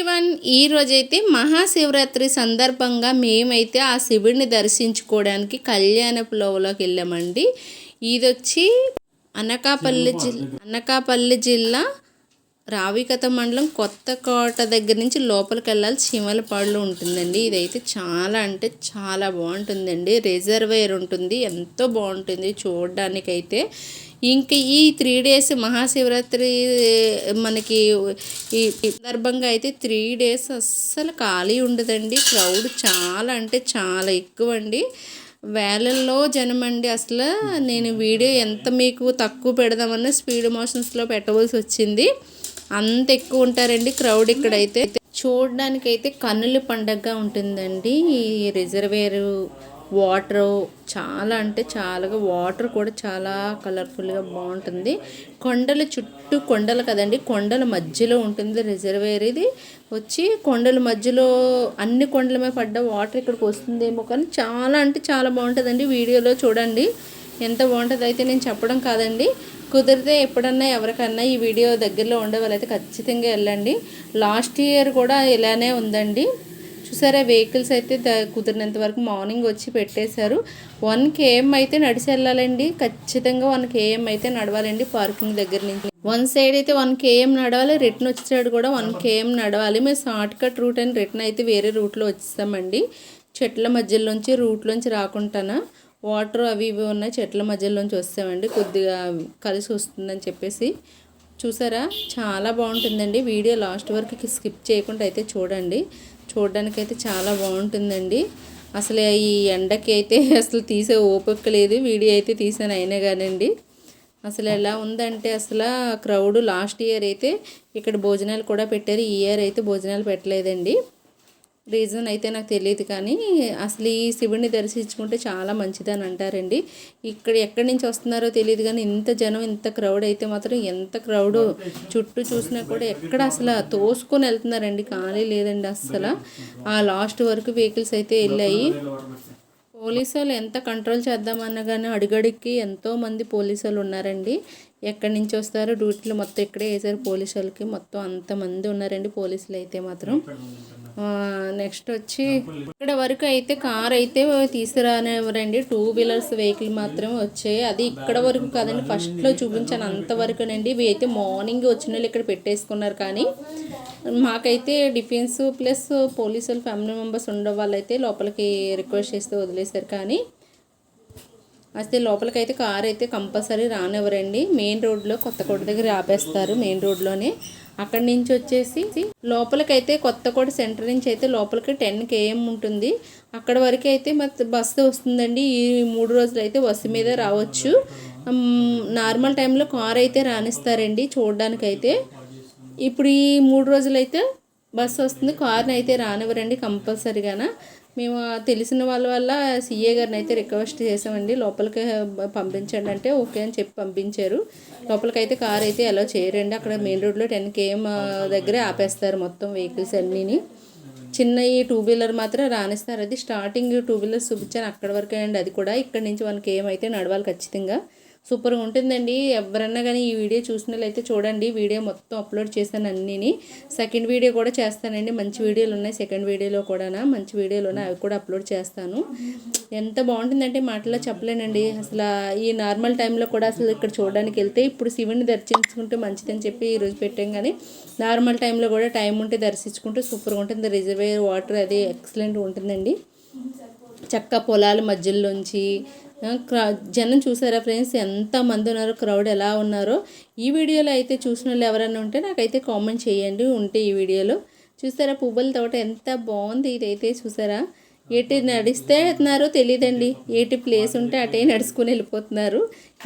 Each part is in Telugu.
ఎవ్రీవన్ ఈ రోజైతే మహాశివరాత్రి సందర్భంగా మేమైతే ఆ శివుడిని దర్శించుకోవడానికి కళ్యాణపురంలోకి వెళ్ళామండి. ఇదొచ్చి అనకాపల్లి జిల్లా రావికత మండలం కొత్తకోట దగ్గర నుంచి లోపలికి వెళ్ళాలి, చీమలపాడులో ఉంటుందండి. ఇదైతే చాలా అంటే చాలా బాగుంటుందండి. రిజర్వేర్ ఉంటుంది, ఎంతో బాగుంటుంది చూడడానికైతే. ఇంక ఈ 3 days మహాశివరాత్రి మనకి ఈ సందర్భంగా అయితే 3 days అస్సలు ఖాళీ ఉండదండి. క్రౌడ్ చాలా అంటే చాలా ఎక్కువ అండి, వేలల్లో జనం అండి. అసలు నేను వీడియో ఎంత మీకు తక్కువ పెడదామన్నా స్పీడ్ మోషన్స్లో పెట్టవలసి వచ్చింది, అంత ఎక్కువ ఉంటారండి క్రౌడ్. ఇక్కడైతే చూడడానికైతే కన్నుల పండగగా ఉంటుందండి. ఈ రిజర్వేరు వాటర్ చాలా అంటే చాలా, వాటర్ కూడా చాలా కలర్ఫుల్గా బాగుంటుంది. కొండల చుట్టూ కొండలు కదండి, కొండల మధ్యలో ఉంటుంది రిజర్వేర్. ఇది వచ్చి కొండల మధ్యలో అన్ని కొండల మీద పడ్డ వాటర్ ఇక్కడికి వస్తుందేమో, కానీ చాలా అంటే చాలా బాగుంటుందండి. వీడియోలో చూడండి ఎంత బాగుంటుంది. అయితే నేను చెప్పడం కాదండి, కుదిరితే ఎప్పుడన్నా ఎవరికన్నా ఈ వీడియో దగ్గరలో ఉండే వాళ్ళైతే ఖచ్చితంగా వెళ్ళండి. లాస్ట్ ఇయర్ కూడా ఇలానే ఉందండి. చూసారా, వెహికల్స్ అయితే కుదిరినంత వరకు మార్నింగ్ వచ్చి పెట్టేశారు. 1 km అయితే నడిచి వెళ్ళాలండి, ఖచ్చితంగా 1 km అయితే నడవాలండి పార్కింగ్ దగ్గర నుంచి. వన్ సైడ్ అయితే 1 km నడవాలి, రిటర్న్ వచ్చే సైడ్ కూడా 1 km నడవాలి. మేము షార్ట్ కట్ రూట్ అని రిటర్న్ అయితే వేరే రూట్లో వచ్చేస్తామండి. చెట్ల మధ్యలోంచి రూట్లోంచి రాకుండానా వాటర్ అవి ఇవి ఉన్నాయి, చెట్ల మధ్యలోంచి వస్తామండి, కొద్దిగా కలిసి వస్తుందని చెప్పేసి. చూసారా, చాలా బాగుంటుందండి. వీడియో లాస్ట్ వరకు స్కిప్ చేయకుండా అయితే చూడండి, చూడడానికైతే చాలా బాగుంటుందండి. అసలు ఈ ఎండకి అయితే అసలు తీసే ఓపిక లేదు, వీడియో అయితే తీసాను అయినా కానండి. అసలు ఎలా ఉందంటే అసలు క్రౌడ్. లాస్ట్ ఇయర్ అయితే ఇక్కడ భోజనాలు కూడా పెట్టారు, ఈ ఇయర్ అయితే భోజనాలు పెట్టలేదండి. రీజన్ అయితే నాకు తెలియదు, కానీ అసలు ఈ శివుడిని దర్శించుకుంటే చాలా మంచిదని అంటారండి. ఇక్కడ ఎక్కడి నుంచి వస్తున్నారో తెలియదు, కానీ ఇంత జనం ఇంత క్రౌడ్ అయితే మాత్రం, ఎంత క్రౌడ్ చుట్టూ చూసినా కూడా ఎక్కడ అసలు తోసుకొని వెళ్తున్నారండి, ఖాళీ లేదండి అస్సలు. ఆ లాస్ట్ వరకు వెహికల్స్ అయితే వెళ్ళాయి. పోలీసు వాళ్ళు ఎంత కంట్రోల్ చేద్దామన్నా కానీ అడుగడికి ఎంతోమంది పోలీసు వాళ్ళు ఉన్నారండి. ఎక్కడి నుంచి వస్తారో డ్యూటీలు మొత్తం ఇక్కడే వేసారు పోలీసు వాళ్ళకి, మొత్తం అంతమంది ఉన్నారండి పోలీసులు అయితే మాత్రం. నెక్స్ట్ వచ్చి ఇక్కడ వరకు అయితే కార్ అయితే తీసుకురానివ్వరండి, 2 wheelers వెహికల్ మాత్రమే వచ్చాయి. అది ఇక్కడ వరకు కాదండి, ఫస్ట్లో చూపించాను అంతవరకునండి. ఇవి అయితే మార్నింగ్ వచ్చిన వాళ్ళు ఇక్కడ పెట్టేసుకున్నారు, కానీ మాకైతే డిఫెన్స్ ప్లస్ పోలీసు వాళ్ళు ఫ్యామిలీ మెంబర్స్ ఉండే వాళ్ళైతే లోపలికి రిక్వెస్ట్ చేస్తే వదిలేశారు. కానీ అయితే లోపలికైతే కార్ అయితే కంపల్సరీ రానివ్వరండి. మెయిన్ రోడ్లో కొత్తకోట దగ్గర ఆపేస్తారు, మెయిన్ రోడ్లోనే. అక్కడి నుంచి వచ్చేసి లోపలికైతే కొత్తకోట సెంటర్ నుంచి అయితే లోపలికి 10 km ఉంటుంది. అక్కడ వరకు అయితే మరి బస్సు వస్తుందండి. ఈ 3 రోజులు అయితే బస్సు మీద రావచ్చు. నార్మల్ టైంలో కార్ అయితే రానిస్తారండి చూడడానికైతే. ఇప్పుడు ఈ 3 రోజులు అయితే బస్సు వస్తుంది, కార్ని అయితే రానివ్వరండి కంపల్సరీగాన. మేము తెలిసిన వాళ్ళ వల్ల సీఏ గారిని అయితే రిక్వెస్ట్ చేసామండి, లోపలికి పంపించండి అంటే ఓకే అని చెప్పి పంపించారు. లోపలికైతే కార్ అయితే అలో చేయరండి. అక్కడ మెయిన్ రోడ్లో 10 km దగ్గరే ఆపేస్తారు మొత్తం వెహికల్స్ అన్నీని. చిన్న ఈ 2 wheeler మాత్రం రానిస్తారు. అది స్టార్టింగ్ 2 wheelers చూపించాను అక్కడ వరకే అండి, అది కూడా ఇక్కడ నుంచి 1 km అయితే నడవాలి ఖచ్చితంగా. సూపర్గా ఉంటుందండి. ఎవరన్నా కానీ ఈ వీడియో చూసినట్లయితే చూడండి, వీడియో మొత్తం అప్లోడ్ చేశాను అన్నీని. సెకండ్ వీడియో కూడా చేస్తానండి, మంచి వీడియోలు ఉన్నాయి. సెకండ్ వీడియోలో కూడా మంచి వీడియోలు ఉన్నాయి, అవి కూడా అప్లోడ్ చేస్తాను. ఎంత బాగుంటుందంటే మాటల్లో చెప్పలేనండి. అసలు ఈ నార్మల్ టైంలో కూడా అసలు ఇక్కడ చూడడానికి వెళ్తే, ఇప్పుడు శివుని దర్శించుకుంటే మంచిదని చెప్పి ఈరోజు పెట్టాం, కానీ నార్మల్ టైంలో కూడా టైం ఉంటే దర్శించుకుంటే సూపర్గా ఉంటుంది. రిజర్వేర్ వాటర్ అది ఎక్సలెంట్ ఉంటుందండి. చక్క పొలాల మధ్యలోంచి జనం చూసారా ఫ్రెండ్స్, ఎంతమంది ఉన్నారో, క్రౌడ్ ఎలా ఉన్నారో. ఈ వీడియోలో అయితే చూసిన వాళ్ళు ఎవరైనా ఉంటే నాకైతే కామెంట్ చేయండి ఉంటే. ఈ వీడియోలో చూసారా పువ్వుల తోట ఎంత బాగుంది. ఇదైతే చూసారా, ఏటి నడిస్తే వెళ్తున్నారో తెలియదండి, ఏటి ప్లేస్ ఉంటే అటే నడుచుకుని వెళ్ళిపోతున్నారు.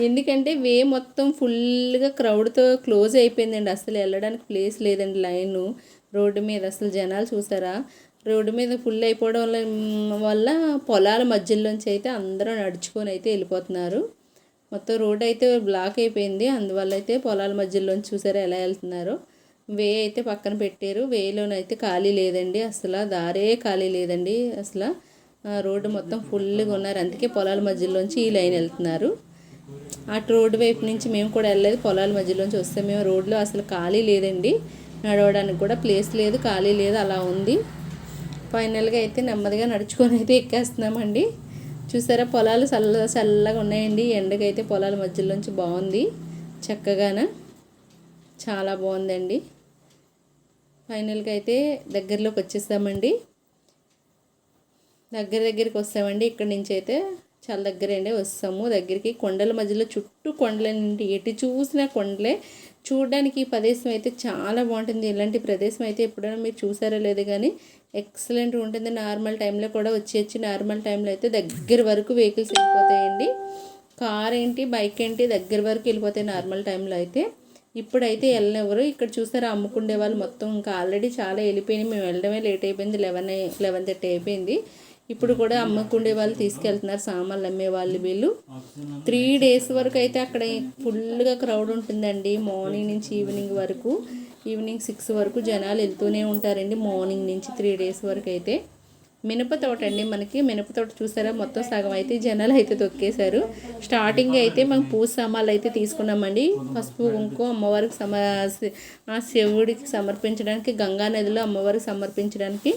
ఎందుకంటే వే మొత్తం ఫుల్గా క్రౌడ్తో క్లోజ్ అయిపోయిందండి, అసలు వెళ్ళడానికి ప్లేస్ లేదండి. లైను రోడ్డు మీద అసలు జనాలు చూసారా, రోడ్డు మీద ఫుల్ అయిపోవడం వల్ల పొలాల మధ్యలోంచి అయితే అందరూ నడుచుకొని అయితే వెళ్ళిపోతున్నారు. మొత్తం రోడ్ అయితే బ్లాక్ అయిపోయింది, అందువల్ల అయితే పొలాల మధ్యలోంచి చూసారా ఎలా వెళ్తున్నారో. వే అయితే పక్కన పెట్టారు, వేలోనైతే ఖాళీ లేదండి, అసలు దారే ఖాళీ లేదండి. అసలు రోడ్డు మొత్తం ఫుల్గా ఉన్నారు, అందుకే పొలాల మధ్యలోంచి ఈ లైన్ వెళ్తున్నారు. అటు రోడ్డు వైపు నుంచి మేము కూడా వెళ్ళలేదు, పొలాల మధ్యలోంచి వస్తే మేము రోడ్లో అసలు ఖాళీ లేదండి. నడవడానికి కూడా ప్లేస్ లేదు, ఖాళీ లేదు, అలా ఉంది. ఫైనల్గా అయితే నెమ్మదిగా నడుచుకొని అయితే ఎక్కేస్తున్నామండి. చూసారా పొలాలు చల్లగా ఉన్నాయండి. ఎండకైతే పొలాల మధ్యలోంచి బాగుంది చక్కగాన, చాలా బాగుందండి. ఫైనల్గా అయితే దగ్గరలోకి వచ్చేసామండి. దగ్గరికి వస్తామండి. ఇక్కడి నుంచి అయితే చాలా దగ్గరండి వస్తాము దగ్గరికి. కొండల మధ్యలో చుట్టూ కొండలండి, ఎటు చూసినా కొండలే. చూడడానికి ఈ ప్రదేశం అయితే చాలా బాగుంటుంది. ఇలాంటి ప్రదేశం అయితే ఎప్పుడైనా మీరు చూసారో లేదు కానీ ఎక్సలెంట్ ఉంటుంది. నార్మల్ టైంలో కూడా వచ్చి నార్మల్ టైంలో అయితే దగ్గర వరకు వెహికల్స్ వెళ్ళిపోతాయండి. కార్ ఏంటి, బైక్ ఏంటి దగ్గర వరకు వెళ్ళిపోతాయి నార్మల్ టైంలో అయితే. ఇప్పుడైతే వెళ్ళినెవరు. ఇక్కడ చూసారా అమ్ముకుండే వాళ్ళు మొత్తం ఇంకా ఆల్రెడీ చాలా వెళ్ళిపోయినాయి. మేము వెళ్ళడమే లేట్ అయిపోయింది, 11:30 అయిపోయింది. ఇప్పుడు కూడా అమ్ముకుండే వాళ్ళు తీసుకెళ్తున్నారు, సామాన్లు అమ్మే వాళ్ళు. వీళ్ళు 3 days వరకు అయితే అక్కడ ఫుల్గా క్రౌడ్ ఉంటుందండి. మార్నింగ్ నుంచి ఈవినింగ్ వరకు, ఈవినింగ్ 6 వరకు జనాలు వెళ్తూనే ఉంటారండి. మార్నింగ్ నుంచి 3 days వరకు అయితే. మినపతోట అండి, మనకి మినపతోట చూసారా మొత్తం సగం అయితే జనాలు అయితే తొక్కేశారు. స్టార్టింగ్ అయితే మనం పూజ సామాన్లు అయితే తీసుకున్నామండి. పసుపు కుంకుమ అమ్మవారికి శివుడికి సమర్పించడానికి, గంగా నదిలో అమ్మవారికి సమర్పించడానికి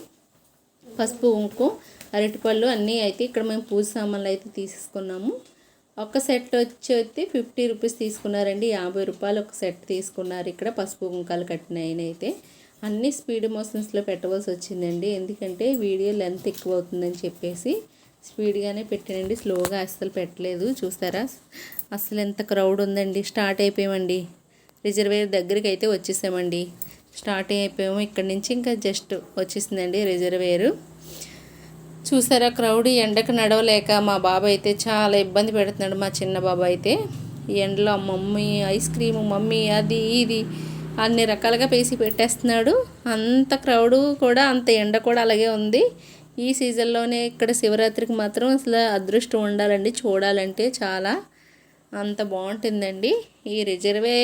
పసుపు కుంకుమ అరటిపళ్ళు అన్నీ అయితే ఇక్కడ మేము పూజ సామాన్లు అయితే తీసుకున్నాము. ఒక సెట్ వచ్చి 50 రూపీస్ తీసుకున్నారండి. 50 రూపాయలు ఒక సెట్ తీసుకున్నారు ఇక్కడ పసుపు కుంకాలు కట్టిన ఆయన అయితే. అన్నీ స్పీడ్ మోషన్స్లో పెట్టవలసి వచ్చిందండి, ఎందుకంటే వీడియో లెంత్ ఎక్కువ అవుతుందని చెప్పేసి స్పీడ్గానే పెట్టానండి, స్లోగా అస్సలు పెట్టలేదు. చూస్తారా అసలు ఎంత క్రౌడ్ ఉందండి. స్టార్ట్ అయిపోయామండి, రిజర్వేర్ దగ్గరికి అయితే వచ్చేసామండి. స్టార్ట్ అయిపోయాము ఇక్కడి నుంచి, ఇంకా జస్ట్ వచ్చేసిందండి రిజర్వేరు. చూసారా క్రౌడ్, ఎండకు నడవలేక మా బాబాయ్ అయితే చాలా ఇబ్బంది పెడుతున్నాడు. మా చిన్న బాబాయ్ అయితే ఈ ఎండలో మమ్మీ ఐస్ క్రీము, మమ్మీ అది ఇది అన్ని రకాలుగా పేసి పెట్టేస్తున్నాడు. అంత క్రౌడు కూడా, అంత ఎండ కూడా అలాగే ఉంది. ఈ సీజన్లోనే ఇక్కడ శివరాత్రికి మాత్రం అసలు అదృష్టం ఉండాలండి, చూడాలంటే చాలా అంత బాగుంటుందండి. ఈ రిజర్వే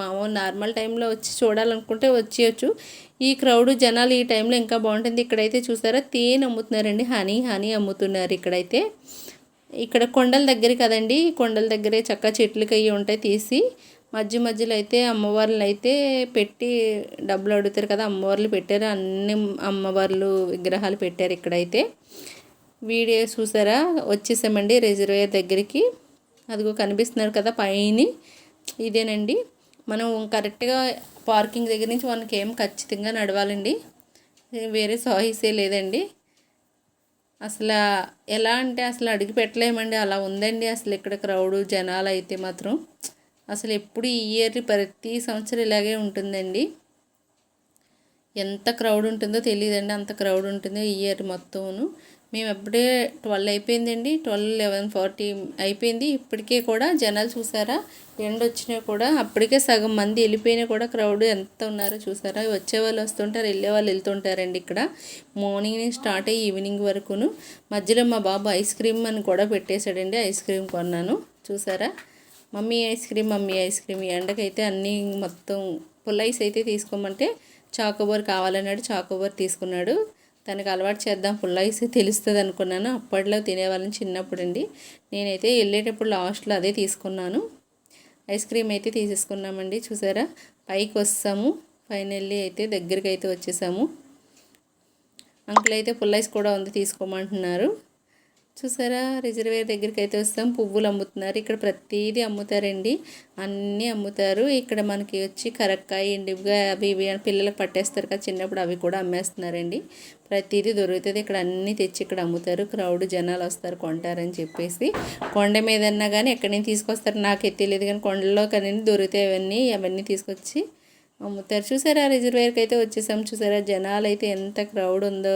మామూలు నార్మల్ టైంలో వచ్చి చూడాలనుకుంటే వచ్చేయచ్చు. ఈ క్రౌడ్ జనాలు ఈ టైంలో ఇంకా బాగుంటుంది. ఇక్కడైతే చూసారా తేనె అమ్ముతున్నారండి, హనీ అమ్ముతున్నారు ఇక్కడైతే. ఇక్కడ కొండల దగ్గర కదండి, కొండల దగ్గరే చక్క చెట్లకి అవి ఉంటాయి తీసి మధ్యలో అయితే అమ్మవార్లు అయితే పెట్టి డబ్బులు అడుగుతారు కదా, అమ్మవార్లు పెట్టారు. అన్ని అమ్మవార్లు విగ్రహాలు పెట్టారు ఇక్కడైతే. వీడియో చూసారా వచ్చేసామండి రిజర్వేయర్ దగ్గరికి. అదిగో కనిపిస్తున్నారు కదా పైన, ఇదేనండి. మనం కరెక్ట్గా పార్కింగ్ దగ్గర నుంచి మనకి ఏం ఖచ్చితంగా నడవాలండి, వేరే చాయిసే లేదండి. అసలు ఎలా అంటే అసలు అడిగి పెట్టలేమండి, అలా ఉందండి అసలు ఇక్కడ క్రౌడ్. జనాలు అయితే మాత్రం అసలు ఎప్పుడు ఈ ఇయర్ ప్రతి సంవత్సరం ఇలాగే ఉంటుందండి. ఎంత క్రౌడ్ ఉంటుందో తెలియదండి, అంత క్రౌడ్ ఉంటుందో ఈ ఇయర్ మొత్తమును. మేము ఎప్పుడే 12 అయిపోయిందండి, 11:40 అయిపోయింది. ఇప్పటికే కూడా జనాలు చూసారా, ఎండ వచ్చినా కూడా అప్పటికే సగం మంది వెళ్ళిపోయినా కూడా క్రౌడ్ ఎంత ఉన్నారో చూసారా. వచ్చేవాళ్ళు వస్తుంటారు, వెళ్ళేవాళ్ళు వెళ్తుంటారండి. ఇక్కడ మార్నింగ్ నుంచి స్టార్ట్ అయ్యి ఈవినింగ్ వరకును. మధ్యలో మా బాబు ఐస్ క్రీమ్ అని కూడా పెట్టేశాడండి, ఐస్ క్రీమ్ కొన్నాను. చూసారా మమ్మీ ఐస్ క్రీమ్. ఎండకైతే అన్నీ మొత్తం పుల్ల ఐస్ అయితే తీసుకోమంటే చాకోబార్ కావాలన్నాడు, చాకోబార్ తీసుకున్నాడు. తనకు అలవాటు చేద్దాం, పుల్ల ఐస్ తెలుస్తుంది అనుకున్నాను. అప్పట్లో తినేవాళ్ళని చిన్నప్పుడు అండి. నేనైతే వెళ్ళేటప్పుడు లాస్ట్లో అదే తీసుకున్నాను. ఐస్ క్రీమ్ అయితే తీసేసుకున్నామండి. చూసారా పైకి వస్తాము, ఫైనల్లీ అయితే దగ్గరికి అయితే వచ్చేసాము. అంకుల్ అయితే పుల్ల ఐస్ కూడా ఉంది తీసుకోమంటున్నారు. చూసారా రిజర్వేర్ దగ్గరికి అయితే వస్తాం. పువ్వులు అమ్ముతున్నారు ఇక్కడ, ప్రతిదీ అమ్ముతారండి, అన్నీ అమ్ముతారు ఇక్కడ. మనకి వచ్చి కరక్కాయ, ఎండివిగా అవి ఇవి పిల్లలకు పట్టేస్తారు కదా చిన్నప్పుడు, అవి కూడా అమ్మేస్తున్నారండి. ప్రతిదీ దొరుకుతుంది ఇక్కడ, అన్నీ తెచ్చి ఇక్కడ అమ్ముతారు. క్రౌడ్ జనాలు వస్తారు కొంటారని చెప్పేసి. కొండ మీదన్నా కానీ ఎక్కడి నుంచి తీసుకొస్తారు నాకైతే తెలియదు, కానీ కొండలో కానీ దొరుకుతాయి అవన్నీ తీసుకొచ్చి అమ్ముతారు. చూసారా రిజర్వేర్కి అయితే వచ్చేసాం. చూసారా జనాలు అయితే ఎంత క్రౌడ్ ఉందో.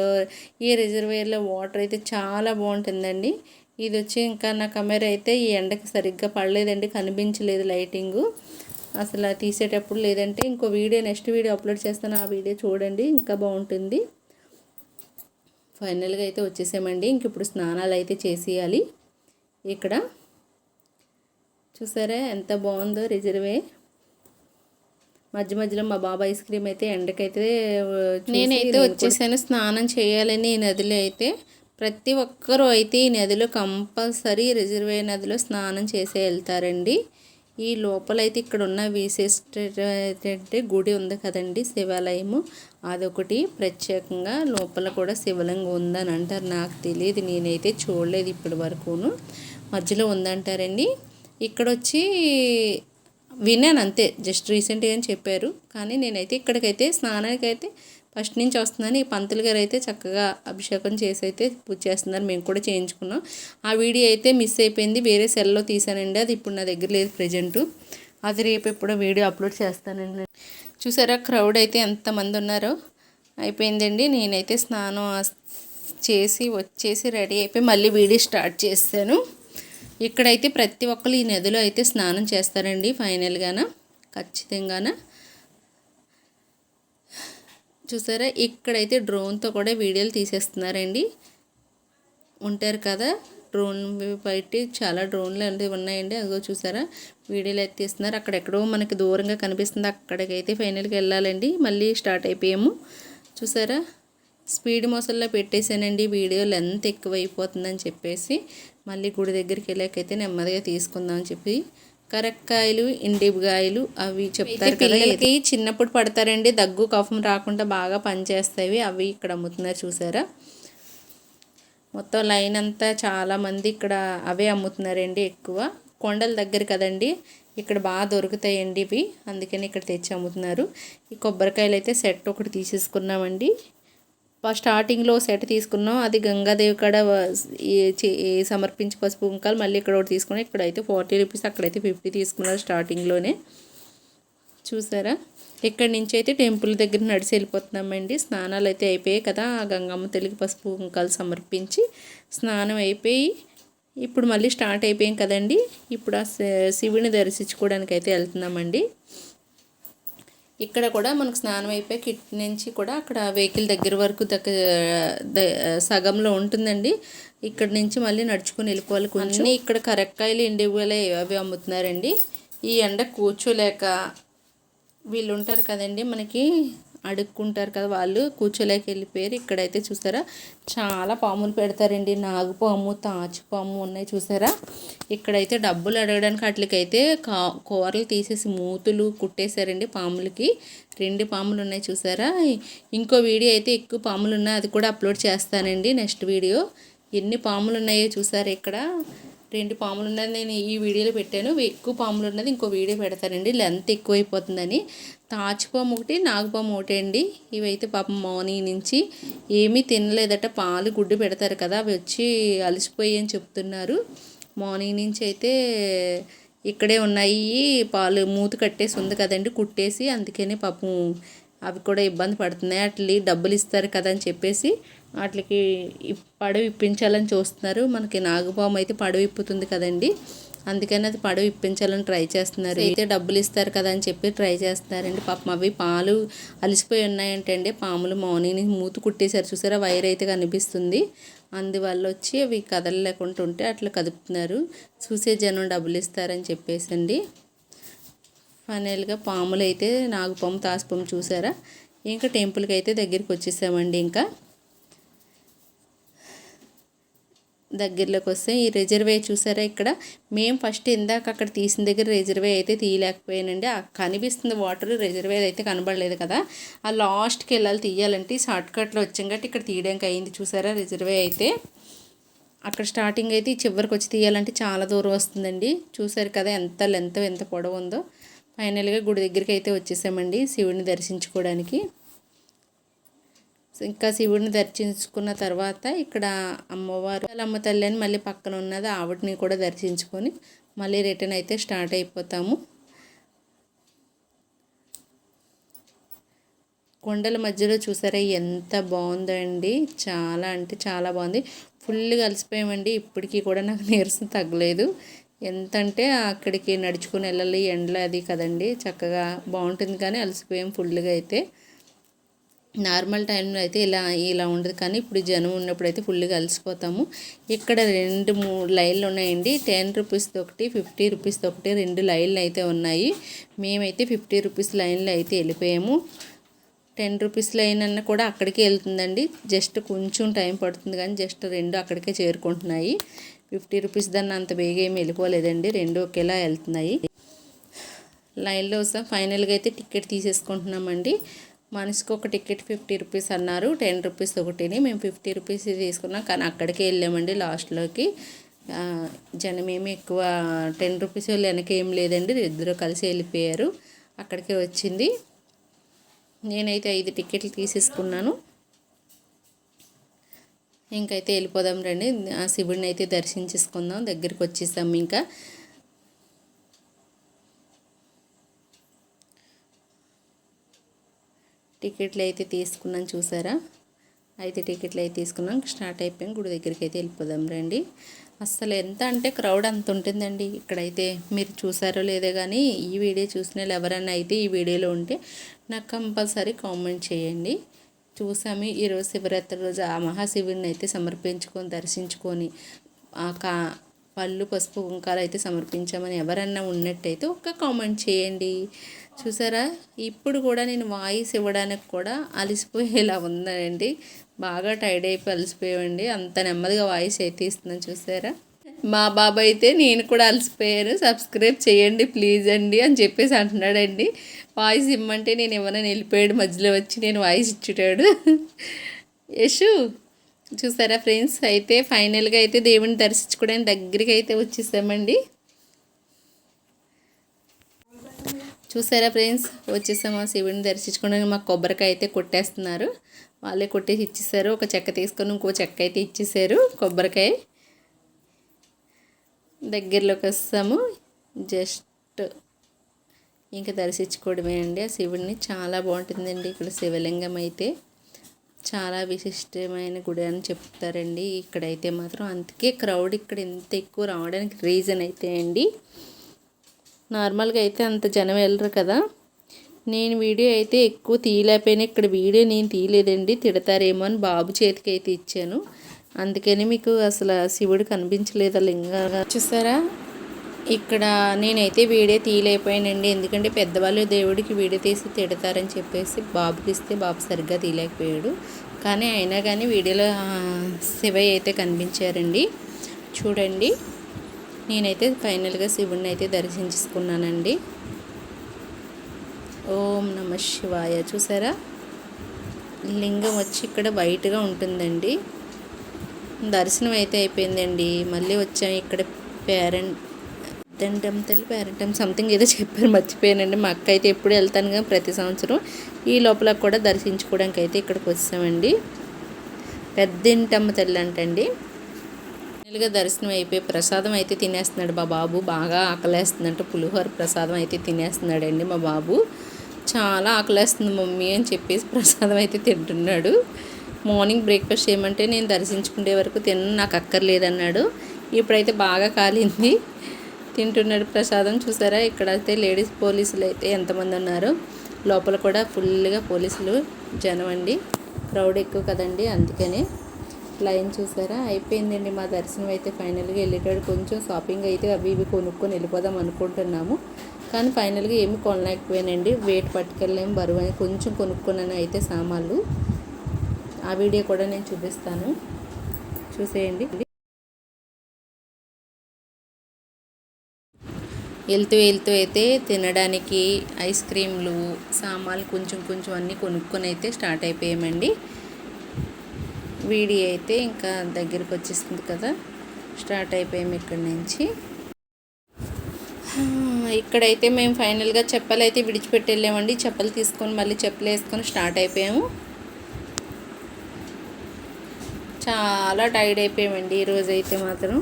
ఈ రిజర్వేర్లో వాటర్ అయితే చాలా బాగుంటుందండి. ఇది వచ్చి ఇంకా నా కెమెరా అయితే ఈ ఎండకి సరిగ్గా పడలేదండి, కనిపించలేదు లైటింగు అసలు తీసేటప్పుడు. లేదంటే ఇంకో వీడియో నెక్స్ట్ వీడియో అప్లోడ్ చేస్తాను, ఆ వీడియో చూడండి ఇంకా బాగుంటుంది. ఫైనల్గా అయితే వచ్చేసామండి. ఇంక ఇప్పుడు స్నానాలు అయితే చేసేయాలి ఇక్కడ. చూసారా ఎంత బాగుందో రిజర్వే. మధ్యలో మా బాబా ఐస్ క్రీమ్ అయితే ఎండకైతే నేనైతే వచ్చేసాను స్నానం చేయాలని. ఈ నదిలో అయితే ప్రతి ఒక్కరూ అయితే ఈ నదిలో కంపల్సరీ రిజర్వే నదిలో స్నానం చేసే వెళ్తారండి. ఈ లోపలైతే ఇక్కడ ఉన్న విశిష్టత గుడి ఉంది కదండి, శివాలయము, అదొకటి ప్రత్యేకంగా. లోపల కూడా శివలింగం ఉందని అంటారు, నాకు తెలియదు, నేనైతే చూడలేదు ఇప్పటి వరకును. మధ్యలో ఉందంటారండి. ఇక్కడ వచ్చి విన్నాను అంతే, జస్ట్ రీసెంట్గా అని చెప్పారు. కానీ నేనైతే ఇక్కడికైతే స్నానానికి అయితే ఫస్ట్ నుంచి వస్తుందని ఈ పంతులు గారు అయితే చక్కగా అభిషేకం చేసి అయితే పూజ చేస్తున్నారు. మేము కూడా చేయించుకున్నాం. ఆ వీడియో అయితే మిస్ అయిపోయింది, వేరే సెల్లో తీసానండి, అది ఇప్పుడు నా దగ్గర లేదు ప్రజెంటు. అది రేపు ఎప్పుడో వీడియో అప్లోడ్ చేస్తానండి. చూసారా క్రౌడ్ అయితే ఎంతమంది ఉన్నారో. అయిపోయిందండి, నేనైతే స్నానం చేసి వచ్చేసి రెడీ అయిపోయి మళ్ళీ వీడియో స్టార్ట్ చేస్తాను. ఇక్కడైతే ప్రతి ఒక్కరు ఈ నదిలో అయితే స్నానం చేస్తారండి ఫైనల్గాన, ఖచ్చితంగాన. చూసారా ఇక్కడైతే డ్రోన్తో కూడా వీడియోలు తీసేస్తున్నారండి. ఉంటారు కదా డ్రోన్ బయట, చాలా డ్రోన్లు అంటే ఉన్నాయండి. అదిగో చూసారా వీడియోలు అయితే తీస్తున్నారు. అక్కడెక్కడో మనకి దూరంగా కనిపిస్తుంది, అక్కడికైతే ఫైనల్గా వెళ్ళాలండి. మళ్ళీ స్టార్ట్ అయిపోయాము. చూసారా స్పీడ్ మోసల్లో పెట్టేశానండి, వీడియో లెంత్ ఎక్కువైపోతుందని చెప్పేసి. మళ్ళీ గుడి దగ్గరికి వెళ్ళాకైతే నెమ్మదిగా తీసుకుందాం అని చెప్పి కరక్కాయలు, ఇండికాయలు అవి చెప్తారు కదా, పిల్లలకి చిన్నప్పుడు పడతారండి, దగ్గు కఫం రాకుండా బాగా పనిచేస్తాయి. అవి ఇక్కడ అమ్ముతున్నారు చూసారా. మొత్తం లైన్ అంతా చాలామంది ఇక్కడ అవే అమ్ముతున్నారండి. ఎక్కువ కొండల దగ్గర కదండి, ఇక్కడ బాగా దొరుకుతాయండి ఇవి, అందుకని ఇక్కడ తెచ్చి అమ్ముతున్నారు. ఈ కొబ్బరికాయలు అయితే సెట్ ఒకటి తీసేసుకున్నామండి. స్టార్టింగ్లో సెట్ తీసుకున్నాం, అది గంగాదేవి కాడ సమర్పించి పసుపు కుంకాలు. మళ్ళీ ఇక్కడ ఒకటి తీసుకున్నాం, ఇక్కడైతే 40 రూపీస్, అక్కడైతే 50 తీసుకున్నారు స్టార్టింగ్లోనే. చూసారా ఇక్కడి నుంచి అయితే టెంపుల్ దగ్గర నడిచి వెళ్ళిపోతున్నామండి. స్నానాలు అయితే అయిపోయాయి కదా, ఆ గంగమ్మ తల్లికి పసుపు కుంకాలు సమర్పించి స్నానం అయిపోయి ఇప్పుడు మళ్ళీ స్టార్ట్ అయిపోయాం కదండి. ఇప్పుడు ఆ శివుని దర్శించుకోవడానికి అయితే వెళ్తున్నామండి. ఇక్కడ కూడా మనకు స్నానం అయిపోయి కిట్ నుంచి కూడా అక్కడ వెహికల్ దగ్గర వరకు సగంలో ఉంటుందండి. ఇక్కడ నుంచి మళ్ళీ నడుచుకొని వెళ్ళిపోవాలి కొంచెం. ఇక్కడ కరక్కాయలు, ఇండియాలు అవి అమ్ముతున్నారండి. ఈ ఎండ కూర్చోలేక వీళ్ళు ఉంటారు కదండి మనకి అడుక్కుంటారు కదా, వాళ్ళు కూర్చోలేక వెళ్ళిపోయారు. ఇక్కడైతే చూసారా చాలా పాములు పెడతారండి, నాగుపాము, తాచుపాము ఉన్నాయి చూసారా. ఇక్కడైతే డబ్బులు అడగడానికి వాటికైతే కూరలు తీసేసి మూతులు కుట్టేశారండి పాములకి. 2 పాములు ఉన్నాయి చూసారా. ఇంకో వీడియో అయితే ఎక్కువ పాములు ఉన్నాయి, అది కూడా అప్లోడ్ చేస్తానండి నెక్స్ట్ వీడియో. ఎన్ని పాములు ఉన్నాయో చూసారా. ఇక్కడ 2 పాములు ఉన్నది నేను ఈ వీడియోలో పెట్టాను, ఎక్కువ పాములు ఉన్నది ఇంకో వీడియో పెడతానండి, లెంత్ ఎక్కువైపోతుందని. తాచుపాము ఒకటి, నాగుపాము ఒకటి అండి. ఇవైతే పాపం మార్నింగ్ నుంచి ఏమీ తినలేదట, పాలు గుడ్డు పెడతారు కదా, అవి వచ్చి అలసిపోయి అని చెప్తున్నారు. మార్నింగ్ నుంచి అయితే ఇక్కడే ఉన్నాయి, పాలు మూత కట్టేసి ఉంది కదండి కుట్టేసి, అందుకని పాపం అవి కూడా ఇబ్బంది పడుతున్నాయి. అట్లా డబ్బులు ఇస్తారు కదా అని చెప్పేసి వాటికి పడవ ఇప్పించాలని చూస్తున్నారు. మనకి నాగుపాము అయితే పడవ ఇప్పుతుంది కదండి, అందుకని అది పడవ ఇప్పించాలని ట్రై చేస్తున్నారు. అయితే డబ్బులు ఇస్తారు కదా అని చెప్పి ట్రై చేస్తున్నారండి. పాపం అవి పాలు అలసిపోయి ఉన్నాయంటండి. పాములు మార్నింగ్ మూత కుట్టేశారు చూసారా, వైర్ అయితే కనిపిస్తుంది, అందువల్ల వచ్చి అవి కదలలేకుండా ఉంటే అట్లా కదుపుతున్నారు. చూసే జనం డబ్బులు ఇస్తారని చెప్పేసి అండి. ఫైనల్గా పాములు అయితే నాగుపాము, తాసుపాము చూసారా. ఇంకా టెంపుల్కి అయితే దగ్గరికి వచ్చేసామండి. ఇంకా దగ్గరలోకి వస్తే ఈ రిజర్వే చూసారా. ఇక్కడ మేము ఫస్ట్ ఇందాక అక్కడ తీసిన దగ్గర రిజర్వే అయితే తీయలేకపోయానండి, కనిపిస్తుంది వాటర్, రిజర్వే అయితే కనబడలేదు కదా. ఆ లాస్ట్కి వెళ్ళాలి తీయాలంటే, షార్ట్కట్లో వచ్చాం కాబట్టి ఇక్కడ తీయడానికి అయింది చూసారా. రిజర్వే అయితే అక్కడ స్టార్టింగ్ అయితే చివరికి వచ్చి తీయాలంటే చాలా దూరం వస్తుందండి. చూసారు కదా ఎంత లెంత్ ఎంత పొడవు ఉందో. ఫైనల్గా గుడి దగ్గరికి అయితే వచ్చేసామండి శివుడిని దర్శించుకోవడానికి. ఇంకా శివుడిని దర్శించుకున్న తర్వాత ఇక్కడ అమ్మవారు అమ్మ తల్లి అని మళ్ళీ పక్కన ఉన్నది, ఆవిడని కూడా దర్శించుకొని మళ్ళీ రిటర్న్ అయితే స్టార్ట్ అయిపోతాము. కొండల మధ్యలో చూసారా ఎంత బాగుందో అండి, చాలా అంటే చాలా బాగుంది. ఫుల్గా అలసిపోయామండి, ఇప్పటికీ కూడా నాకు నీరసం తగ్గలేదు. ఎంతంటే అక్కడికి నడుచుకుని వెళ్ళాలి, ఎండలో అది కదండి, చక్కగా బాగుంటుంది. కానీ అలసిపోయాం ఫుల్గా అయితే. నార్మల్ టైంలో అయితే ఇలా ఉండదు, కానీ ఇప్పుడు జనం ఉన్నప్పుడు అయితే ఫుల్గా అలసిపోతాము. ఇక్కడ 2-3 లైన్లు ఉన్నాయండి, 10 రూపీస్ది ఒకటి, 50 రూపీస్ది ఒకటి, 2 లైన్లు అయితే ఉన్నాయి. మేమైతే 50 రూపీస్ లైన్లో అయితే వెళ్ళిపోయాము. 10 రూపీస్ లైన్ అన్న కూడా అక్కడికే వెళ్తుందండి, జస్ట్ కొంచెం టైం పడుతుంది, కానీ జస్ట్ 2 అక్కడికే చేరుకుంటున్నాయి. 50 రూపీస్ దాన్ని అంత బేగా ఏమి వెళ్ళిపోలేదండి, 2 ఒకేలా వెళ్తున్నాయి. లైన్లో వస్తాం. ఫైనల్గా అయితే టికెట్ తీసేసుకుంటున్నామండి. మనిషికి ఒక టికెట్ 50 రూపీస్ అన్నారు, 10 రూపీస్ ఒకటిని. మేము 50 రూపీస్ తీసుకున్నాం, కానీ అక్కడికే వెళ్ళామండి లాస్ట్లోకి. జనమేమి ఎక్కువ 10 రూపీస్ వాళ్ళు వెనకేం లేదండి, ఇద్దరు కలిసి వెళ్ళిపోయారు. అక్కడికే వచ్చింది. నేనైతే 5 టికెట్లు తీసేసుకున్నాను. ఇంకైతే వెళ్ళిపోదాం రండి, ఆ శివుడిని అయితే దర్శించేసుకుందాం. దగ్గరికి వచ్చేసాం. ఇంకా టికెట్లు అయితే తీసుకున్నాను చూసారా, 5 టికెట్లు అయితే తీసుకున్నాం. స్టార్ట్ అయిపోయాం, గుడి దగ్గరికి అయితే వెళ్ళిపోదాం రండి. అస్సలు ఎంత అంటే క్రౌడ్ అంత ఉంటుందండి ఇక్కడైతే. మీరు చూసారో లేదో కానీ ఈ వీడియో చూసిన వాళ్ళు ఎవరైనా అయితే ఈ వీడియోలో ఉంటే నాకు కంపల్సరీ కామెంట్ చేయండి. చూసాము ఈరోజు శివరాత్రి రోజు ఆ మహాశివుడిని అయితే సమర్పించుకొని దర్శించుకొని పళ్ళు పసుపు కుంకాలు అయితే సమర్పించామని ఎవరన్నా ఉన్నట్టయితే ఒక్క కామెంట్ చేయండి. చూసారా, ఇప్పుడు కూడా నేను వాయిస్ ఇవ్వడానికి కూడా అలసిపోయేలా ఉందండి. బాగా టైర్డ్ అయిపోయి అలసిపోయామండి, అంత నెమ్మదిగా వాయిస్ అయితే ఇస్తున్నాను. చూసారా, మా బాబు అయితే నేను కూడా అలసిపోయాను, సబ్స్క్రైబ్ చేయండి ప్లీజ్ అండి అని చెప్పేసి అంటున్నాడండి. వాయిస్ ఇమ్మంటే నేను ఎవరైనా వెళ్ళిపోయాడు, మధ్యలో వచ్చి నేను వాయిస్ ఇచ్చుటాడు. యశు చూసారా ఫ్రెండ్స్, అయితే ఫైనల్గా అయితే దేవుని దర్శించుకోవడానికి దగ్గరికి అయితే వచ్చేసామండి. చూసారా ఫ్రెండ్స్, వచ్చేసాము శివుడిని దర్శించుకోవడానికి. మాకు కొబ్బరికాయ అయితే కొట్టేస్తున్నారు, వాళ్ళే కొట్టేసి ఇచ్చేసారు. ఒక చెక్క తీసుకొని ఇంకో చెక్క అయితే ఇచ్చేసారు. కొబ్బరికాయ దగ్గరలోకి వస్తాము, జస్ట్ ఇంకా దర్శించుకోవడమే అండి ఆ శివుడిని. చాలా బాగుంటుందండి ఇక్కడ శివలింగం అయితే. చాలా విశిష్టమైన గుడి అని చెప్తారండి ఇక్కడైతే మాత్రం. అందుకే క్రౌడ్ ఇక్కడ ఎంత ఎక్కువ రావడానికి రీజన్ అయితే అండి. నార్మల్గా అయితే అంత జనం వెళ్ళరు కదా. నేను వీడియో అయితే ఎక్కువ తీయలేకపోయినా, ఇక్కడ వీడియో నేను తీయలేదండి, తిడతారేమో అని బాబు చేతికి అయితే ఇచ్చాను. అందుకని మీకు అసలు శివుడు కనిపించలేదు లింగంగా. చూసారా, ఇక్కడ నేనైతే వీడియో తీయలేకపోయానండి, ఎందుకంటే పెద్దవాళ్ళు దేవుడికి వీడియో తీసి తిడతారని చెప్పేసి బాబుకి ఇస్తే బాబు సరిగ్గా తీయలేకపోయాడు. కానీ అయినా కానీ వీడియోలో శివయ్య అయితే కనిపించారండి. చూడండి, నేనైతే ఫైనల్గా శివుడిని అయితే దర్శించుకున్నానండి. ఓం నమః శివాయ. చూసారా, లింగం వచ్చి ఇక్కడ వైట్గా ఉంటుందండి. దర్శనం అయితే అయిపోయిందండి. మళ్ళీ వచ్చాము ఇక్కడ పేరెంటం సంథింగ్ ఏదో చెప్పారు, మర్చిపోయానండి. మా అక్క అయితే ఎప్పుడు వెళ్తాను కానీ ప్రతి సంవత్సరం ఈ లోపల కూడా దర్శించుకోవడానికి అయితే ఇక్కడికి వచ్చామండి. పెద్దింటమ్మ తల్లి అంటండి. ఫైనల్గా దర్శనం అయిపోయి ప్రసాదం అయితే తినేస్తున్నాడు మా బాబు. బాగా ఆకలేస్తుందంటే పులిహోర ప్రసాదం అయితే తినేస్తున్నాడండి మా బాబు. చాలా ఆకలేస్తుంది మమ్మీ అని చెప్పేసి ప్రసాదం అయితే తింటున్నాడు. మార్నింగ్ బ్రేక్ఫాస్ట్ చేయమంటే నేను దర్శించుకునే వరకు నాకు అక్కర్లేదన్నాడు. ఇప్పుడైతే బాగా కాలింది, తింటున్నాడు ప్రసాదం. చూసారా, ఇక్కడైతే లేడీస్ పోలీసులు అయితే ఎంతమంది ఉన్నారు. లోపల కూడా ఫుల్గా పోలీసులు జనం అండి, క్రౌడ్ ఎక్కువ కదండి, అందుకని లైన్. చూసారా, అయిపోయిందండి మా దర్శనం అయితే. ఫైనల్గా వెళ్ళేటాడు కొంచెం షాపింగ్ అయితే అవి ఇవి కొనుక్కొని వెళ్ళిపోదాం అనుకుంటున్నాము, కానీ ఫైనల్గా ఏమి కొనలేకపోయానండి. వెయిట్ పట్టుకెళ్ళలేము, బరువు అని కొంచెం కొనుక్కున్నాను అయితే సామాన్లు. ఆ వీడియో కూడా నేను చూపిస్తాను, చూసేయండి. వెళ్తూ అయితే తినడానికి ఐస్ క్రీమ్లు సామాన్లు కొంచెం అన్నీ కొనుక్కొని అయితే స్టార్ట్ అయిపోయామండి. వీడియో అయితే ఇంకా దగ్గరికి వచ్చేస్తుంది కదా, స్టార్ట్ అయిపోయాము ఇక్కడి నుంచి. ఇక్కడైతే మేము ఫైనల్గా చెప్పలు అయితే విడిచిపెట్టి వెళ్ళామండి. చెప్పలు తీసుకొని మళ్ళీ చెప్పులు వేసుకొని స్టార్ట్ అయిపోయాము. చాలా టైర్డ్ అయిపోయామండి ఈరోజు అయితే మాత్రం.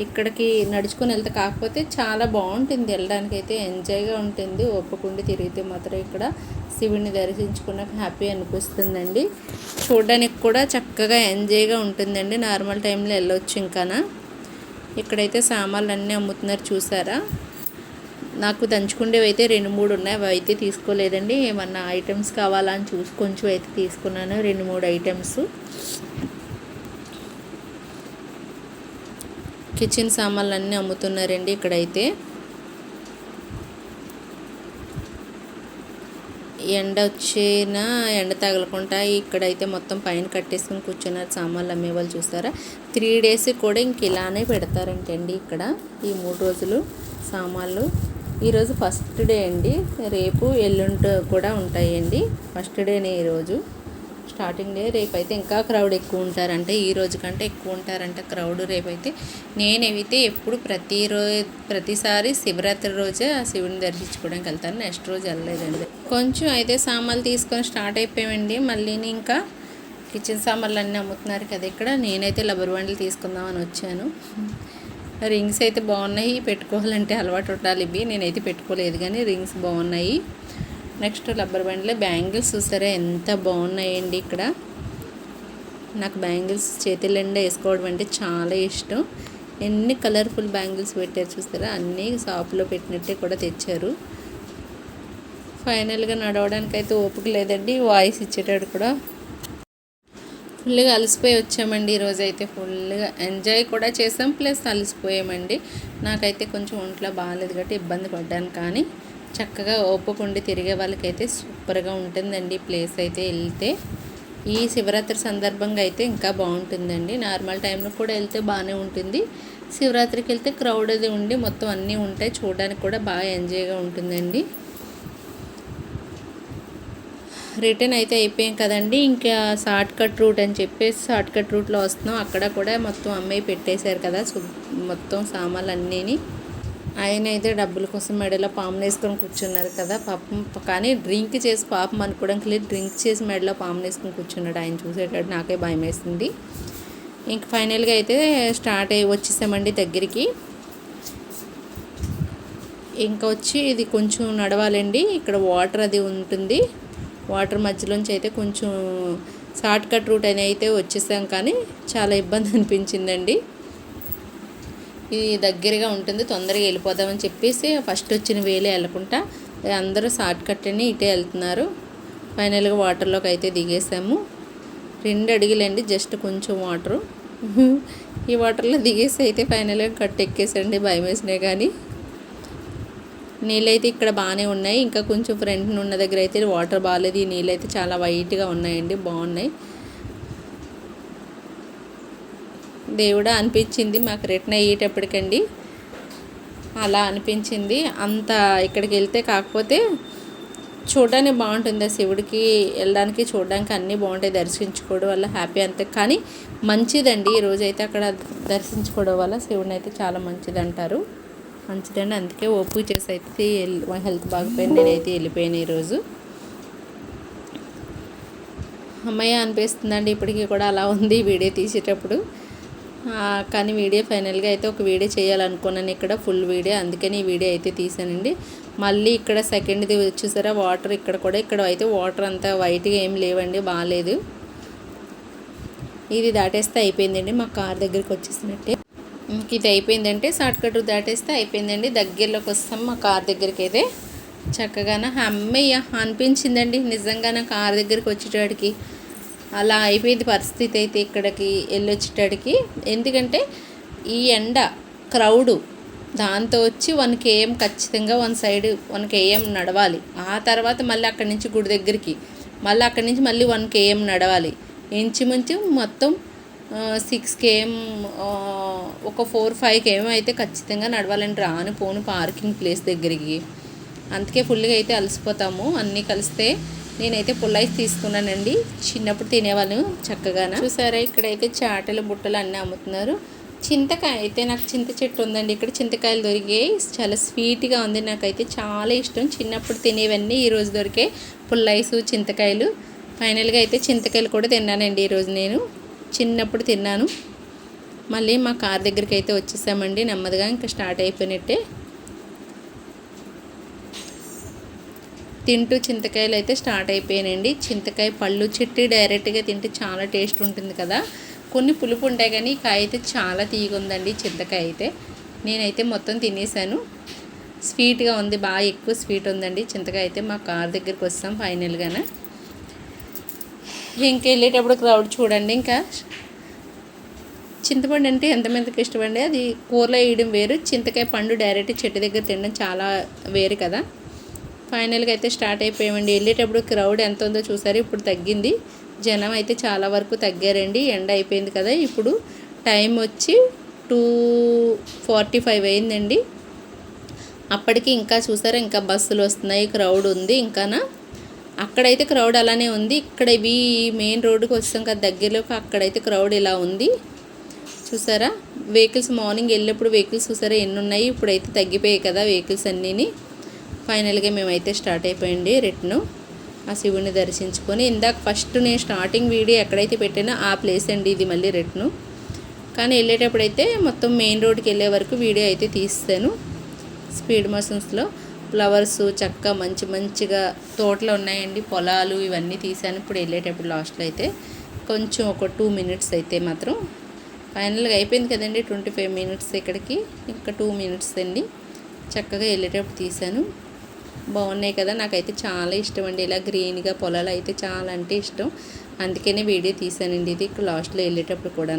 ఇక్కడికి నడుచుకొని వెళ్తే కాకపోతే చాలా బాగుంటుంది, వెళ్ళడానికి అయితే ఎంజాయ్గా ఉంటుంది. ఒప్పుకుండి తిరిగితే మాత్రం ఇక్కడ శివుడిని దర్శించుకున్నాక హ్యాపీ అనిపిస్తుందండి. చూడడానికి కూడా చక్కగా ఎంజాయ్గా ఉంటుందండి. నార్మల్ టైంలో వెళ్ళొచ్చు. ఇంకానా ఇక్కడైతే సామాన్లు అన్నీ అమ్ముతున్నారు చూసారా. నాకు దంచుకుండేవి అయితే 2-3 ఉన్నాయి, అవి అయితే తీసుకోలేదండి. ఏమన్నా ఐటమ్స్ కావాలా అని చూసి కొంచెం అయితే తీసుకున్నాను, 2-3 ఐటమ్స్. కిచెన్ సామాన్లు అన్నీ అమ్ముతున్నారండి ఇక్కడైతే. ఎండ తగలకుండా ఇక్కడైతే మొత్తం పైన కట్టేసుకొని కూర్చున్నారు సామాన్లు అమ్మేవాళ్ళు. చూస్తారా, 3 days కూడా ఇంక ఇలానే పెడతారంటండి ఇక్కడ. ఈ 3 రోజులు సామాన్లు ఈరోజు ఫస్ట్ డే అండి. రేపు ఎల్లుండి కూడా ఉంటాయండి. ఫస్ట్ డేనే ఈరోజు స్టార్టింగ్ డే. రేపైతే ఇంకా క్రౌడ్ ఎక్కువ ఉంటారంటే ఈ రోజు కంటే ఎక్కువ ఉంటారంట క్రౌడ్ రేపైతే. నేనైతే ఎప్పుడు ప్రతిసారి శివరాత్రి రోజే ఆ శివుని దర్శించుకోవడానికి వెళ్తాను. నెక్స్ట్ రోజు వెళ్ళలేదండి. కొంచెం అయితే సామాన్లు తీసుకొని స్టార్ట్ అయిపోయామండి. మళ్ళీ ఇంకా కిచెన్ సామాన్లు అన్నీ అమ్ముతున్నారు కదా ఇక్కడ. నేనైతే రబ్బర్ బండ్లు తీసుకుందామని వచ్చాను. రింగ్స్ అయితే బాగున్నాయి, పెట్టుకోవాలంటే అలవాటు ఉండాలి. ఇవి నేనైతే పెట్టుకోలేదు కానీ రింగ్స్ బాగున్నాయి. నెక్స్ట్ రబ్బర్ బ్యాండ్లే బ్యాంగిల్స్ చూసారా ఎంత బాగున్నాయండి ఇక్కడ. నాకు బ్యాంగిల్స్ చేతుల నిండా వేసుకోవడం అంటే చాలా ఇష్టం. ఎన్ని కలర్ఫుల్ బ్యాంగిల్స్ పెట్టారు చూస్తారా, అన్నీ షాప్లో పెట్టినట్టే కూడా తెచ్చారు. ఫైనల్గా నడవడానికి అయితే ఓపిక లేదండి. వాయిస్ ఇచ్చేటాడు కూడా ఫుల్గా అలసిపోయి వచ్చామండి. ఈరోజు అయితే ఫుల్గా ఎంజాయ్ కూడా చేసాం, ప్లస్ అలసిపోయామండి. నాకైతే కొంచెం ఒంట్లో బాగాలేదు కాబట్టి ఇబ్బంది పడ్డాను, కానీ చక్కగా ఓపుకుండి తిరిగే వాళ్ళకైతే సూపర్గా ఉంటుందండి ప్లేస్ అయితే వెళ్తే. ఈ శివరాత్రి సందర్భంగా అయితే ఇంకా బాగుంటుందండి. నార్మల్ టైంలో కూడా వెళ్తే బాగానే ఉంటుంది. శివరాత్రికి వెళ్తే క్రౌడ్ అది ఉండి మొత్తం అన్నీ ఉంటాయి, చూడడానికి కూడా బాగా ఎంజాయ్గా ఉంటుందండి. రిటర్న్ అయితే అయిపోయాం కదండి. ఇంకా షార్ట్ కట్ రూట్ అని చెప్పేసి షార్ట్ కట్ రూట్లో వస్తున్నాం. అక్కడ కూడా మొత్తం అమ్మాయి పెట్టేశారు కదా మొత్తం సామాన్లు అన్నీని. ఆయన అయితే డబ్బుల కోసం మెడలో పాములు వేసుకొని కూర్చున్నారు కదా పాపం. కానీ డ్రింక్ చేసి పాపం అనుకోవడానికి లేదు, డ్రింక్ చేసి మెడలో పాములు వేసుకొని కూర్చున్నాడు. ఆయన చూసేటట్టు నాకే భయం వేసింది. ఇంక ఫైనల్గా అయితే స్టార్ట్ అయ్యి వచ్చేసామండి దగ్గరికి. ఇంకా వచ్చి ఇది కొంచెం నడవాలండి. ఇక్కడ వాటర్ అది ఉంటుంది. వాటర్ మధ్యలోంచి అయితే కొంచెం షార్ట్ కట్ రూట్ అని అయితే వచ్చేసాం, కానీ చాలా ఇబ్బంది అనిపించిందండి. ఇది దగ్గరగా ఉంటుంది, తొందరగా వెళ్ళిపోదామని చెప్పేసి ఫస్ట్ వచ్చిన వేలే వెళ్ళకుండా అందరూ షార్ట్ కట్ అని ఇటే వెళ్తున్నారు. ఫైనల్గా వాటర్లోకి అయితే దిగేసాము. 2 అడుగులండి, జస్ట్ కొంచెం వాటరు. ఈ వాటర్లో దిగేసి అయితే ఫైనల్గా కట్ ఎక్కేసండి, భయం వేసినాయి. కానీ నీళ్ళైతే ఇక్కడ బాగానే ఉన్నాయి. ఇంకా కొంచెం ఫ్రంట్ ఉన్న దగ్గర అయితే వాటర్ బాగాలేదు. ఈ నీళ్ళు అయితే చాలా వైట్గా ఉన్నాయండి, బాగున్నాయి. దేవుడా అనిపించింది మాకు రిటర్న్ అయ్యేటప్పటికండి, అలా అనిపించింది. అంత ఇక్కడికి వెళ్తే కాకపోతే చూడడానికి బాగుంటుంది. శివుడికి వెళ్ళడానికి చూడడానికి అన్నీ బాగుంటాయి, దర్శించుకోవడం వల్ల హ్యాపీ అంతే. కానీ మంచిదండి ఈరోజైతే అక్కడ దర్శించుకోవడం వల్ల శివుడిని అయితే చాలా మంచిదంటారు. మంచిదండి, అందుకే ఓపిక చేసి అయితే హెల్త్ బాగుపోయింది. నేనైతే వెళ్ళిపోయాను ఈరోజు. అమ్మాయి అనిపిస్తుందండి ఇప్పటికీ కూడా అలా ఉంది వీడియో తీసేటప్పుడు. కానీ వీడియో ఫైనల్గా అయితే ఒక వీడియో చేయాలనుకున్నాను ఇక్కడ, ఫుల్ వీడియో. అందుకని ఈ వీడియో అయితే తీసానండి. మళ్ళీ ఇక్కడ సెకండ్ది చూసారా వాటర్. ఇక్కడ అయితే వాటర్ అంతా వైట్గా ఏం లేవండి, బాగాలేదు. ఇది దాటేస్తే అయిపోయిందండి, మా కార్ దగ్గరికి వచ్చేసినట్టే. ఇది అయిపోయిందంటే షార్ట్ కట్ దాటేస్తే అయిపోయిందండి. దగ్గరలోకి వస్తాం మా కార్ దగ్గరికి అయితే. చక్కగానే అమ్మయ్య అనిపించిందండి నిజంగా నా కార్ దగ్గరికి వచ్చేటాడికి. అలా అయిపోయింది పరిస్థితి అయితే ఇక్కడికి వెళ్ళొచ్చేటాడికి. ఎందుకంటే ఈ ఎండ క్రౌడు దాంతో వచ్చి 1 km ఖచ్చితంగా 1 side 1 km నడవాలి. ఆ తర్వాత మళ్ళీ అక్కడి నుంచి గుడి దగ్గరికి, మళ్ళీ అక్కడి నుంచి మళ్ళీ 1 km నడవాలి. ఇంచుమించు మొత్తం 6 km, ఒక 4-5 km అయితే ఖచ్చితంగా నడవాలండి రాను పోను పార్కింగ్ ప్లేస్ దగ్గరికి. అందుకే ఫుల్గా అయితే అలసిపోతాము అన్నీ కలిస్తే. నేనైతే పుల్లైస్ తీసుకున్నానండి, చిన్నప్పుడు తినేవాళ్ళు చక్కగా. చూసారా ఇక్కడైతే చాటలు బుట్టలు అన్నీ అమ్ముతున్నారు. చింతకాయ అయితే, నాకు చింత చెట్టు ఉందండి ఇక్కడ, చింతకాయలు దొరికాయి. చాలా స్వీట్గా ఉంది, నాకైతే చాలా ఇష్టం. చిన్నప్పుడు తినేవన్నీ ఈరోజు దొరికాయి, పుల్లైసు చింతకాయలు. ఫైనల్గా అయితే చింతకాయలు కూడా తిన్నానండి ఈరోజు. నేను చిన్నప్పుడు తిన్నాను. మళ్ళీ మా కార్ దగ్గరికి అయితే వచ్చేసామండి నెమ్మదిగా. ఇంకా స్టార్ట్ అయిపోయినట్టే. తింటూ చింతకాయలు అయితే స్టార్ట్ అయిపోయానండి. చింతకాయ పళ్ళు చెట్టు డైరెక్ట్గా తింటే చాలా టేస్ట్ ఉంటుంది కదా. కొన్ని పులుపు ఉంటాయి కానీ ఈ కాయ అయితే చాలా తీగ ఉందండి చింతకాయ అయితే. నేనైతే మొత్తం తినేసాను. స్వీట్గా ఉంది, బాగా ఎక్కువ స్వీట్ ఉందండి చింతకాయ అయితే. మా కార్ దగ్గరికి వస్తాం ఫైనల్గానే. ఇంకెళ్ళేటప్పుడు క్రౌడ్ చూడండి. ఇంకా చింతపండు అంటే ఎంతమందికి ఇష్టమండి, అది కూరలో వేయడం వేరు, చింతకాయ పండు డైరెక్ట్ చెట్టు దగ్గర తినడం చాలా వేరు కదా. ఫైనల్గా అయితే స్టార్ట్ అయిపోయామండి. వెళ్ళేటప్పుడు క్రౌడ్ ఎంత ఉందో చూసారు, ఇప్పుడు తగ్గింది. జనం అయితే చాలా వరకు తగ్గారండి, ఎండ అయిపోయింది కదా. ఇప్పుడు టైం వచ్చి 2:45 అయిందండి. అప్పటికి ఇంకా చూసారా ఇంకా బస్సులు వస్తున్నాయి, క్రౌడ్ ఉంది. ఇంకానా అక్కడైతే క్రౌడ్ అలానే ఉంది. ఇక్కడ ఇవి మెయిన్ రోడ్డుకి వస్తాం కదా దగ్గరలోకి, అక్కడైతే క్రౌడ్ ఇలా ఉంది చూసారా. వెహికల్స్ మార్నింగ్ వెళ్ళినప్పుడు వెహికల్స్ చూసారా ఎన్ని ఉన్నాయి, ఇప్పుడైతే తగ్గిపోయాయి కదా వెహికల్స్ అన్నీని. ఫైనల్గా మేమైతే స్టార్ట్ అయిపోయింది రిటర్ను. ఆ శివుడిని దర్శించుకొని ఇందాక ఫస్ట్ నేను స్టార్టింగ్ వీడియో ఎక్కడైతే పెట్టానో ఆ ప్లేస్ అండి ఇది మళ్ళీ రిటర్ను. కానీ వెళ్ళేటప్పుడు అయితే మొత్తం మెయిన్ రోడ్కి వెళ్ళే వరకు వీడియో అయితే తీస్తాను. స్పీడ్ మోషన్స్లో ఫ్లవర్స్ చక్కగా మంచిగా తోటలు ఉన్నాయండి, పొలాలు ఇవన్నీ తీసాను. ఇప్పుడు వెళ్ళేటప్పుడు లాస్ట్లో అయితే కొంచెం ఒక 2 మినిట్స్ అయితే మాత్రం ఫైనల్గా అయిపోయింది కదండి. 25 మినిట్స్ ఇక్కడికి, ఇంకా 2 మినిట్స్ అండి. చక్కగా వెళ్ళేటప్పుడు తీసాను. బాగున్నాయి కదా, నాకైతే చాలా ఇష్టం అండి. ఇలా గ్రీన్గా పొలాలు అయితే చాలా అంటే ఇష్టం, అందుకనే వీడియో తీసానండి ఇది లాస్ట్లో వెళ్ళేటప్పుడు కూడా.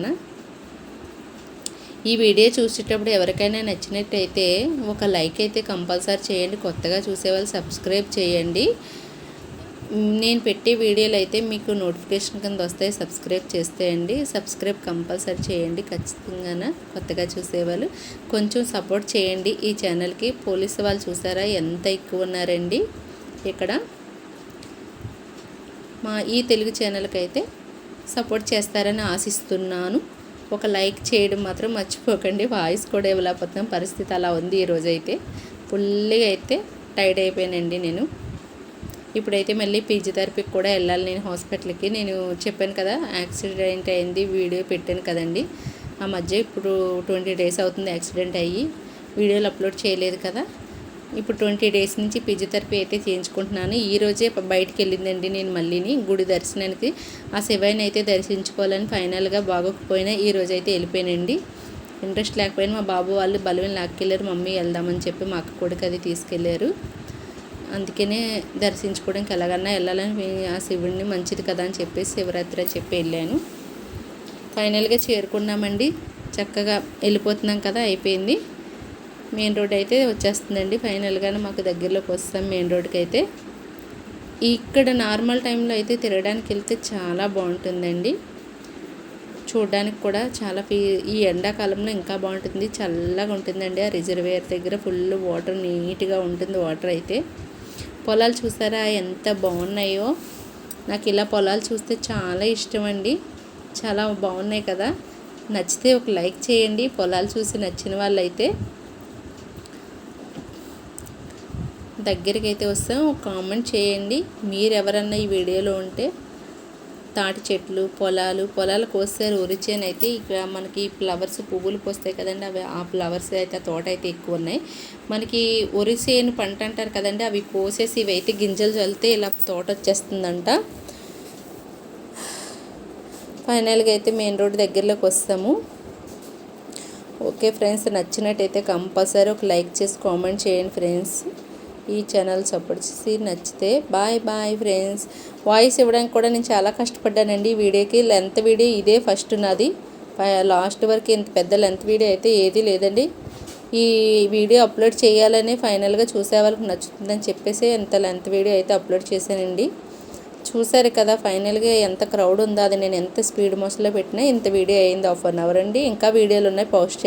ఈ వీడియో చూసేటప్పుడు ఎవరికైనా నచ్చినట్టయితే ఒక లైక్ అయితే కంపల్సరీ చేయండి. కొత్తగా చూసేవాళ్ళు సబ్స్క్రైబ్ చేయండి. నేను పెట్టే వీడియోలు అయితే మీకు నోటిఫికేషన్ కింద వస్తాయి, సబ్స్క్రైబ్ చేస్తాయండి. సబ్స్క్రైబ్ కంపల్సరీ చేయండి ఖచ్చితంగా. కొత్తగా చూసేవాళ్ళు కొంచెం సపోర్ట్ చేయండి ఈ ఛానల్కి. పోలీసు వాళ్ళు చూసారా ఎంత ఎక్కువ ఉన్నారండి ఇక్కడ. మా ఈ తెలుగు ఛానల్కి అయితే సపోర్ట్ చేస్తారని ఆశిస్తున్నాను. ఒక లైక్ చేయడం మాత్రం మర్చిపోకండి. వాయిస్ కూడా ఇవ్వలేకపోతున్నాం, పరిస్థితి అలా ఉంది ఈరోజైతే. ఫుల్గా అయితే టైర్డ్ అయిపోయానండి నేను. ఇప్పుడైతే మళ్ళీ ఫిజియోథెరపీకి కూడా వెళ్ళాలి నేను హాస్పిటల్కి. నేను చెప్పాను కదా యాక్సిడెంట్ అయింది, వీడియో పెట్టాను కదండి ఆ మధ్య. ఇప్పుడు 20 డేస్ అవుతుంది యాక్సిడెంట్ అయ్యి, వీడియోలు అప్లోడ్ చేయలేదు కదా. ఇప్పుడు 20 డేస్ నుంచి ఫిజియోథెరపీ అయితే చేయించుకుంటున్నాను. ఈరోజే బయటికి వెళ్ళిందండి నేను మళ్ళీని గుడి దర్శనానికి. ఆ శివయ్యని అయితే దర్శించుకోవాలని ఫైనల్గా బాగోకపోయినా ఈరోజు అయితే వెళ్ళిపోయానండి. ఇంట్రెస్ట్ లేకపోయినా మా బాబు వాళ్ళు బలవని లాక్కెళ్ళారు, మమ్మీ వెళ్దామని చెప్పి మా అక్క కొడుకు అది తీసుకెళ్ళారు. అందుకనే దర్శించుకోవడానికి ఎలాగన్నా వెళ్ళాలని ఆ శివుడిని మంచిది కదా అని చెప్పేసి శివరాత్రి అని చెప్పి వెళ్ళాను. ఫైనల్గా చేరుకున్నామండి, చక్కగా వెళ్ళిపోతున్నాం కదా, అయిపోయింది. మెయిన్ రోడ్ అయితే వచ్చేస్తుందండి. ఫైనల్గా మాకు దగ్గరలోకి వస్తాం మెయిన్ రోడ్కి అయితే. ఇక్కడ నార్మల్ టైంలో అయితే తిరగడానికి వెళ్తే చాలా బాగుంటుందండి, చూడడానికి కూడా చాలా ఈ ఎండాకాలంలో ఇంకా బాగుంటుంది, చల్లగా ఉంటుందండి. ఆ రిజర్వేయర్ దగ్గర ఫుల్ వాటర్, నీట్గా ఉంటుంది వాటర్ అయితే. పొలాలు చూసారా ఎంత బాగున్నాయో, నాకు ఇలా పొలాలు చూస్తే చాలా ఇష్టం అండి. చాలా బాగున్నాయి కదా. నచ్చితే ఒక లైక్ చేయండి, పొలాలు చూసి నచ్చిన వాళ్ళైతే. దగ్గరికి అయితే వస్తాం, ఒక కామెంట్ చేయండి మీరు ఎవరన్నా ఈ వీడియోలో ఉంటే. తాటి చెట్లు, పొలాలకు వస్తారు ఒరిచేన్ అయితే. ఇక్కడ మనకి ఫ్లవర్స్ పువ్వులు పోస్తాయి కదండి, అవి ఆ ఫ్లవర్స్ అయితే ఆ తోట అయితే ఎక్కువ ఉన్నాయి. మనకి ఒరిసేను పంట అంటారు కదండి, అవి కోసేసి ఇవి అయితే గింజలు చల్లితే ఇలా తోట వచ్చేస్తుందంట. ఫైనల్గా అయితే మెయిన్ రోడ్ దగ్గరలోకి వస్తాము. ఓకే ఫ్రెండ్స్, నచ్చినట్టయితే కంపల్సరీ ఒక లైక్ చేసి కామెంట్ చేయండి ఫ్రెండ్స్. ఈ ఛానల్ సపోర్ట్ చేసి నచ్చితే బాయ్ ఫ్రెండ్స్. వాయిస్ ఇవ్వడానికి కూడా నేను చాలా కష్టపడ్డానండి ఈ వీడియోకి. లెంత్ వీడియో ఇదే ఫస్ట్ నాది, లాస్ట్ వరకు ఇంత పెద్ద లెంత్ వీడియో అయితే ఏదీ లేదండి. ఈ వీడియో అప్లోడ్ చేయాలని ఫైనల్గా చూసే వాళ్ళకి నచ్చుతుందని చెప్పేసి ఇంత లెంత్ వీడియో అయితే అప్లోడ్ చేశానండి. చూసారు కదా ఫైనల్గా ఎంత క్రౌడ్ ఉందో. అది నేను ఎంత స్పీడ్ మోషన్లో పెట్టినా ఇంత వీడియో అయింది 1/2 అవర్ అండి. ఇంకా వీడియోలు ఉన్నాయి పోస్ట్